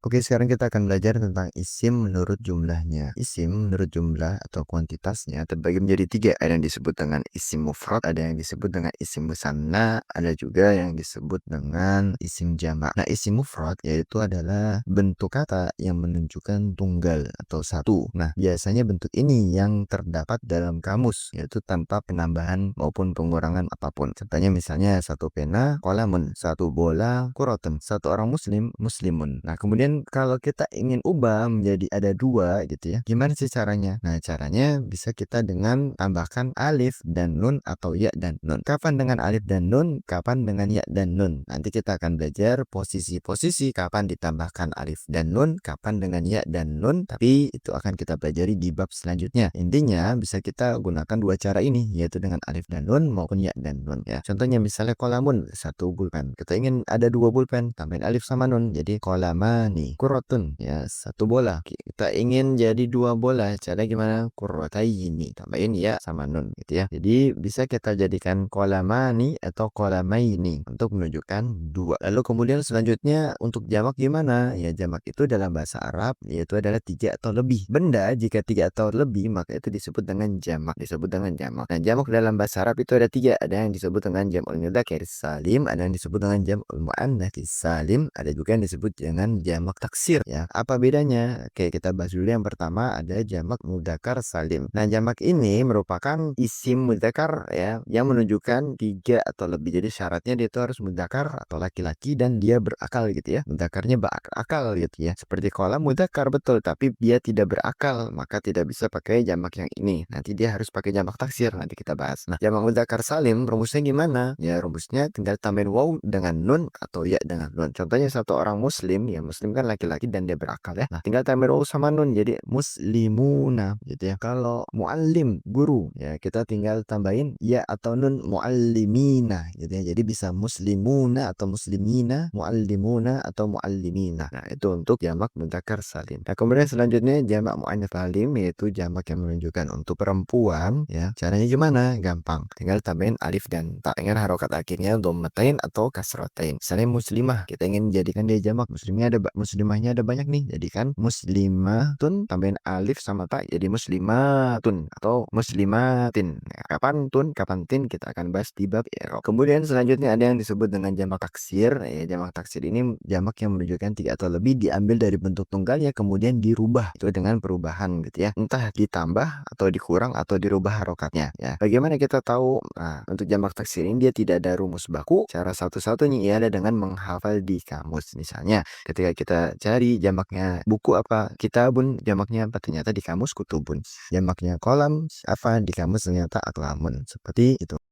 Oke, sekarang kita akan belajar tentang isim menurut jumlahnya. Isim menurut jumlah atau kuantitasnya terbagi menjadi tiga. Ada yang disebut dengan isim mufrad, ada yang disebut dengan isim musanna, ada juga yang disebut dengan isim jamak. Nah, isim mufrad yaitu adalah bentuk kata yang menunjukkan tunggal atau satu. Nah, biasanya bentuk ini yang terdapat dalam kamus, yaitu tanpa penambahan maupun pengurangan apapun. Contohnya misalnya satu pena, kolamun, satu bola, kurotun, satu orang muslim, muslimun. Nah, kemudian kalau kita ingin ubah menjadi ada dua gitu ya, gimana sih caranya? Nah, caranya bisa kita dengan tambahkan alif dan nun atau ya dan nun. Kapan dengan alif dan nun? Kapan dengan ya dan nun? Nanti kita akan belajar posisi-posisi kapan ditambahkan alif dan nun, kapan dengan ya dan nun, tapi itu akan kita pelajari di bab selanjutnya. Intinya bisa kita gunakan dua cara ini, yaitu dengan alif dan nun maupun ya dan nun ya. Contohnya misalnya kolamun, satu pulpen. Kita ingin ada dua pulpen, tambahin alif sama nun, jadi kolamani. Kurotun ya, satu bola. Kita ingin jadi dua bola, cara gimana? Kurotayini, tambahin ya sama nun gitu ya. Jadi bisa kita jadikan kolamani atau kolamaini untuk menunjukkan dua. Lalu kemudian selanjutnya untuk jamak gimana? Ya, jamak itu dalam bahasa Arab yaitu adalah tiga atau lebih. Benda jika tiga atau lebih maka itu disebut dengan jamak, disebut dengan jamak. Nah, jamak dalam bahasa Arab itu ada tiga. Ada yang disebut dengan jam'ul mudzakkar salim, ada yang disebut dengan jam'ul muannats salim, ada juga yang disebut dengan jamak taksir ya. Apa bedanya? Oke, kita bahas dulu yang pertama, ada jamak mudzakkar salim. Nah, jamak ini merupakan isim mudzakkar ya yang menunjukkan tiga atau lebih. Jadi syaratnya dia itu harus mudzakkar atau laki-laki dan dia berakal gitu ya. Mudzakarnya berakal gitu ya. Seperti kolam mudzakkar betul, tapi dia tidak berakal, maka tidak bisa pakai jamak yang ini. Nanti dia harus pakai jamak taksir, nanti kita bahas. Nah, jamak mudzakkar salim rumusnya gimana? Ya, rumusnya tinggal tambahin waw dengan nun atau ya dengan nun. Contohnya satu orang muslim, ya muslim kan laki-laki dan dia berakal ya. Nah, tinggal tambahin waw sama nun jadi muslimuna gitu ya. Kalau muallim, guru, ya kita tinggal tambahin ya atau nun muallimina gitu ya. Jadi bisa muslimuna atau muslimina, muallimuna atau muallimina. Nah, itu untuk jamak mudzakkar salim. Nah, kemudian selanjutnya jamak muannats salim yaitu jamak yang menunjukkan untuk perempuan ya. Caranya gimana? Gampang. Tinggal tambahin alif dan ta. Ingat harokat akhirnya dhammatain atau kasratain. Misalnya muslimah, kita ingin jadikan dia jamak. Muslimahnya ada banyak nih. Jadikan muslimatun, tambahin alif sama ta jadi muslimatun atau muslimatin. Nah, kapan tun, kapan tin kita akan bahas di bab i'rab. Kemudian selanjutnya ada yang disebut dengan jamak taksir. Ya, jamak taksir ini jamak yang menunjukkan tiga atau lebih diambil dari bentuk tunggalnya kemudian dirubah itu dengan perubahan gitu ya. Entah ditambah atau dikurang atau dirubah harokatnya ya. Bagaimana kita tahu? Nah, untuk jamak taksir ini dia tidak ada rumus baku. Cara satu-satunya ialah dengan menghafal di kamus. Misalnya ketika kita cari jamaknya buku apa, kitabun, jamaknya apa, ternyata di kamus kutubun. Jamaknya kolam apa, di kamus ternyata aklamun. Seperti itu.